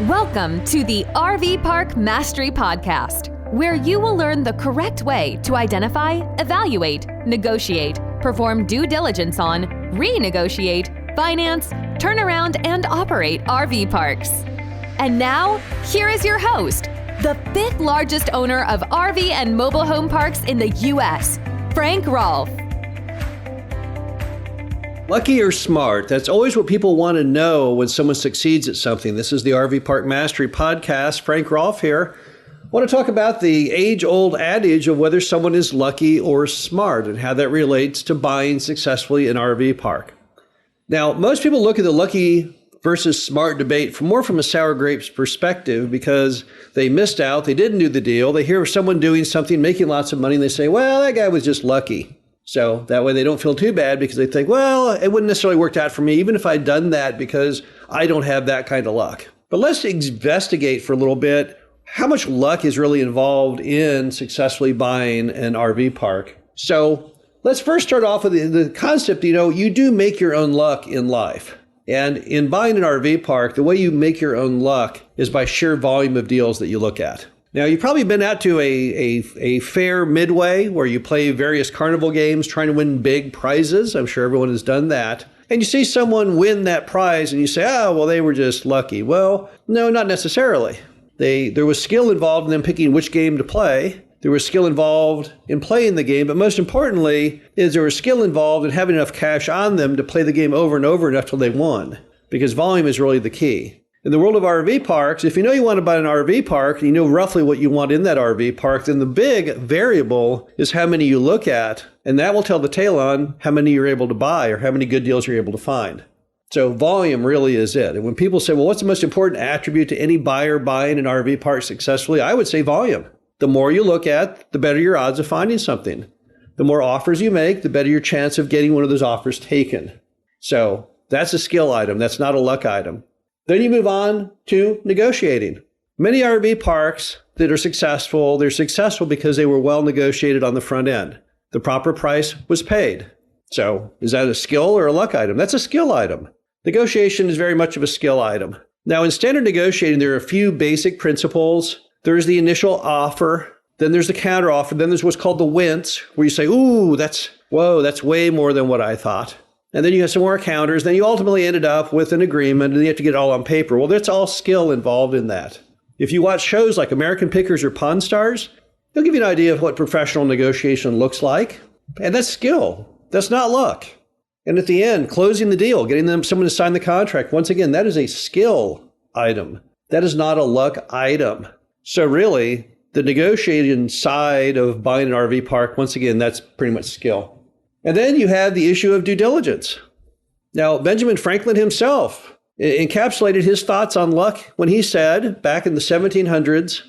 Welcome to the RV Park Mastery Podcast, where you will learn the correct way to identify, evaluate, negotiate, perform due diligence on, renegotiate, finance, turn around, and operate RV parks. And now, here is your host, the fifth largest owner of RV and mobile home parks in the U.S., Frank Rolfe. Lucky or smart? That's always what people want to know when someone succeeds at something. This is the RV Park Mastery Podcast. Frank Rolfe here. I want to talk about the age-old adage of whether someone is lucky or smart and how that relates to buying successfully an RV park. Now, most people look at the lucky versus smart debate from a sour grapes perspective because they missed out, they didn't do the deal, they hear of someone doing something, making lots of money, and they say, well, that guy was just lucky. So that way they don't feel too bad because they think, well, it wouldn't necessarily worked out for me, even if I'd done that because I don't have that kind of luck. But let's investigate for a little bit how much luck is really involved in successfully buying an RV park. So let's first start off with the concept, you do make your own luck in life. And in buying an RV park, the way you make your own luck is by sheer volume of deals that you look at. Now, you've probably been out to a fair midway where you play various carnival games trying to win big prizes. I'm sure everyone has done that. And you see someone win that prize and you say, oh, well, they were just lucky. Well, no, not necessarily. There was skill involved in them picking which game to play. There was skill involved in playing the game. But most importantly, is there was skill involved in having enough cash on them to play the game over and over enough till they won. Because volume is really the key. In the world of RV parks, if you know you want to buy an RV park and you know roughly what you want in that RV park, then the big variable is how many you look at. And that will tell the tale on how many you're able to buy or how many good deals you're able to find. So volume really is it. And when people say, well, what's the most important attribute to any buyer buying an RV park successfully? I would say volume. The more you look at, the better your odds of finding something. The more offers you make, the better your chance of getting one of those offers taken. So that's a skill item. That's not a luck item. Then you move on to negotiating. Many RV parks that are successful, they're successful because they were well negotiated on the front end. The proper price was paid. So is that a skill or a luck item? That's a skill item. Negotiation is very much of a skill item. Now, in standard negotiating, there are a few basic principles. There's the initial offer. Then there's the counter offer. Then there's what's called the wince, where you say, ooh, that's way more than what I thought. And then you have some more counters. Then you ultimately ended up with an agreement, and you have to get it all on paper. Well, that's all skill involved in that. If you watch shows like American Pickers or Pawn Stars, they'll give you an idea of what professional negotiation looks like. And that's skill. That's not luck. And at the end, closing the deal, getting someone to sign the contract. Once again, that is a skill item. That is not a luck item. So really, the negotiating side of buying an RV park, once again, that's pretty much skill. And then you have the issue of due diligence. Now, Benjamin Franklin himself encapsulated his thoughts on luck when he said, back in the 1700s,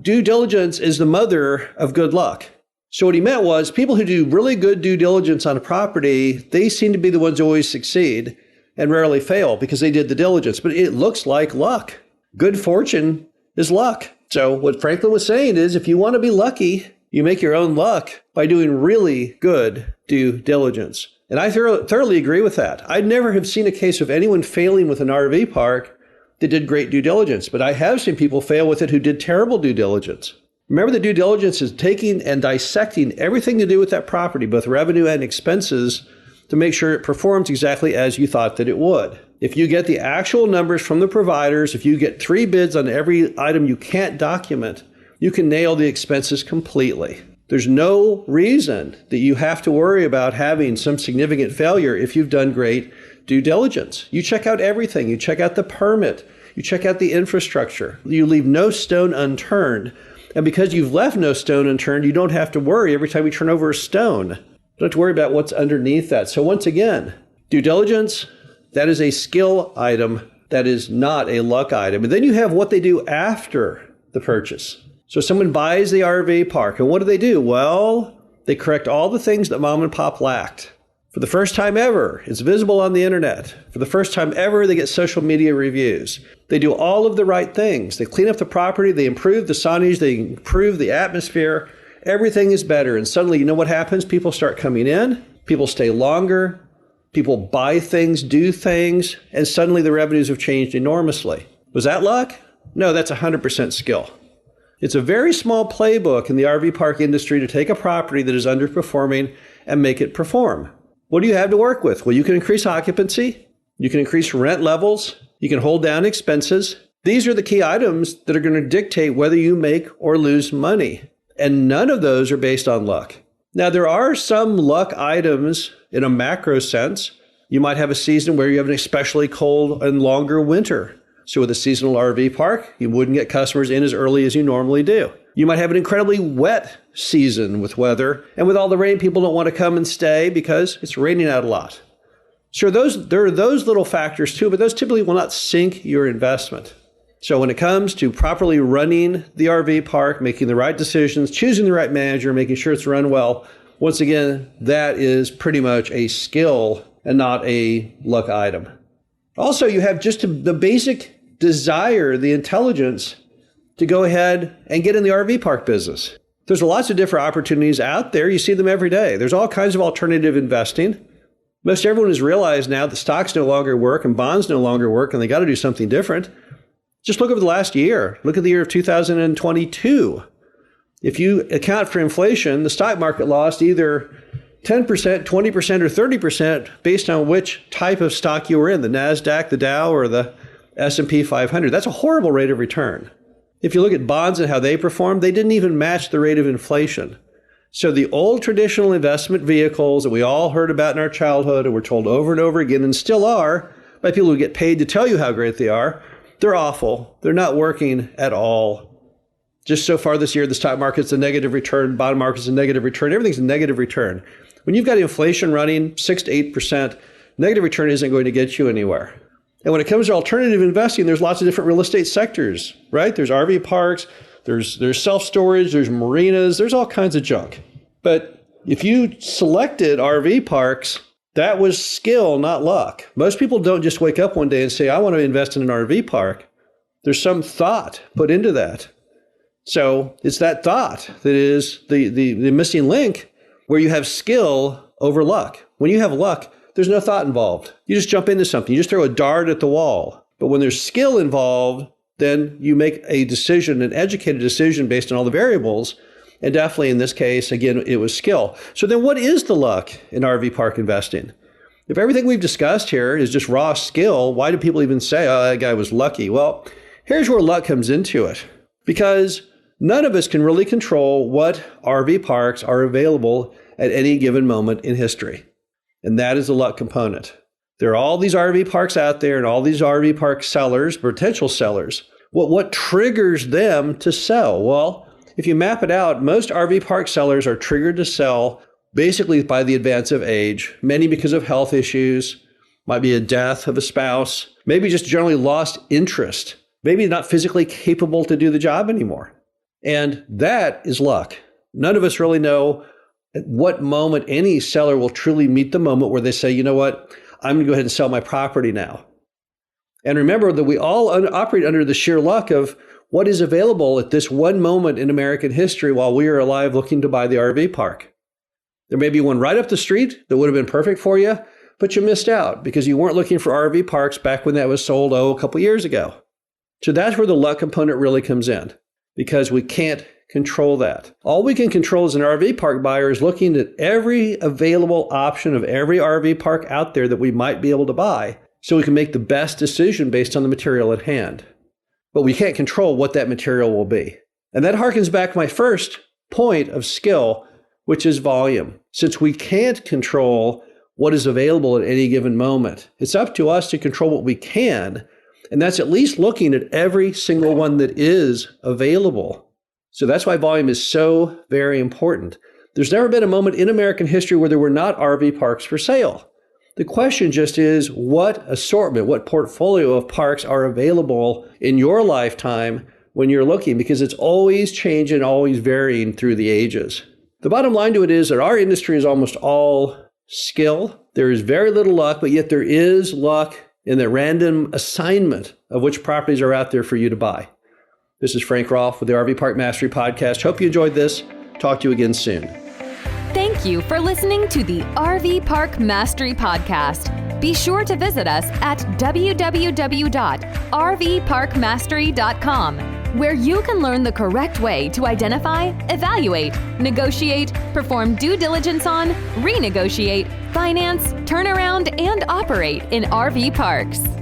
due diligence is the mother of good luck. So what he meant was people who do really good due diligence on a property, they seem to be the ones who always succeed and rarely fail because they did the diligence. But it looks like luck. Good fortune is luck. So what Franklin was saying is if you want to be lucky, you make your own luck by doing really good due diligence. And I thoroughly agree with that. I'd never have seen a case of anyone failing with an RV park that did great due diligence, but I have seen people fail with it who did terrible due diligence. Remember, the due diligence is taking and dissecting everything to do with that property, both revenue and expenses, to make sure it performs exactly as you thought that it would. If you get the actual numbers from the providers, if you get 3 bids on every item you can't document, you can nail the expenses completely. There's no reason that you have to worry about having some significant failure if you've done great due diligence. You check out everything. You check out the permit. You check out the infrastructure. You leave no stone unturned. And because you've left no stone unturned, you don't have to worry every time you turn over a stone. You don't have to worry about what's underneath that. So once again, due diligence, that is a skill item. That is not a luck item. And then you have what they do after the purchase. So someone buys the RV park, and what do? Well, they correct all the things that mom and pop lacked. For the first time ever, it's visible on the internet. For the first time ever, they get social media reviews. They do all of the right things. They clean up the property, they improve the signage, they improve the atmosphere. Everything is better. And suddenly, you know what happens? People start coming in, people stay longer, people buy things, do things, and suddenly the revenues have changed enormously. Was that luck? No, that's 100% skill. It's a very small playbook in the RV park industry to take a property that is underperforming and make it perform. What do you have to work with? Well, you can increase occupancy, you can increase rent levels, you can hold down expenses. These are the key items that are going to dictate whether you make or lose money. And none of those are based on luck. Now, there are some luck items in a macro sense. You might have a season where you have an especially cold and longer winter. So with a seasonal RV park, you wouldn't get customers in as early as you normally do. You might have an incredibly wet season with weather, and with all the rain, people don't want to come and stay because it's raining out a lot. Sure, there are those little factors too, but those typically will not sink your investment. So when it comes to properly running the RV park, making the right decisions, choosing the right manager, making sure it's run well, once again, that is pretty much a skill and not a luck item. Also, you have just the basic desire, the intelligence to go ahead and get in the RV park business. There's lots of different opportunities out there. You see them every day. There's all kinds of alternative investing. Most everyone has realized now that stocks no longer work and bonds no longer work, and they got to do something different. Just look over the last year. Look at the year of 2022. If you account for inflation, the stock market lost either 10%, 20%, or 30% based on which type of stock you were in, the NASDAQ, the Dow, or the S&P 500. That's a horrible rate of return. If you look at bonds and how they performed, they didn't even match the rate of inflation. So the old traditional investment vehicles that we all heard about in our childhood and were told over and over again and still are by people who get paid to tell you how great they are, they're awful. They're not working at all. Just so far this year, the stock market's a negative return, bond market's a negative return, everything's a negative return. When you've got inflation running 6 to 8%, negative return isn't going to get you anywhere. And when it comes to alternative investing, there's lots of different real estate sectors, right? There's RV parks, there's self-storage, there's marinas, there's all kinds of junk. But if you selected RV parks, that was skill, not luck. Most people don't just wake up one day and say, I want to invest in an RV park. There's some thought put into that. So it's that thought that is the missing link where you have skill over luck. When you have luck, there's no thought involved. You just jump into something. You just throw a dart at the wall. But when there's skill involved, then you make a decision, an educated decision based on all the variables. And definitely in this case, again, it was skill. So then what is the luck in RV park investing? If everything we've discussed here is just raw skill, why do people even say, oh, that guy was lucky? Well, here's where luck comes into it. Because none of us can really control what RV parks are available at any given moment in history. And that is the luck component. There are all these RV parks out there and all these RV park sellers, potential sellers. What triggers them to sell? Well, if you map it out, most RV park sellers are triggered to sell basically by the advance of age, many because of health issues, might be a death of a spouse, maybe just generally lost interest, maybe not physically capable to do the job anymore. And that is luck. None of us really know at what moment any seller will truly meet the moment where they say, you know what, I'm going to go ahead and sell my property now. And remember that we all operate under the sheer luck of what is available at this one moment in American history while we are alive looking to buy the RV park. There may be one right up the street that would have been perfect for you, but you missed out because you weren't looking for RV parks back when that was sold, a couple years ago. So that's where the luck component really comes in, because we can't control that. All we can control as an RV park buyer is looking at every available option of every RV park out there that we might be able to buy so we can make the best decision based on the material at hand. But we can't control what that material will be. And that harkens back to my first point of skill, which is volume. Since we can't control what is available at any given moment, it's up to us to control what we can, and that's at least looking at every single one that is available. So that's why volume is so very important. There's never been a moment in American history where there were not RV parks for sale. The question just is, what assortment, what portfolio of parks are available in your lifetime when you're looking? Because it's always changing, always varying through the ages. The bottom line to it is that our industry is almost all skill. There is very little luck, but yet there is luck in the random assignment of which properties are out there for you to buy. This is Frank Rolfe with the RV Park Mastery Podcast. Hope you enjoyed this. Talk to you again soon. Thank you for listening to the RV Park Mastery Podcast. Be sure to visit us at www.rvparkmastery.com, where you can learn the correct way to identify, evaluate, negotiate, perform due diligence on, renegotiate, finance, turnaround, and operate in RV parks.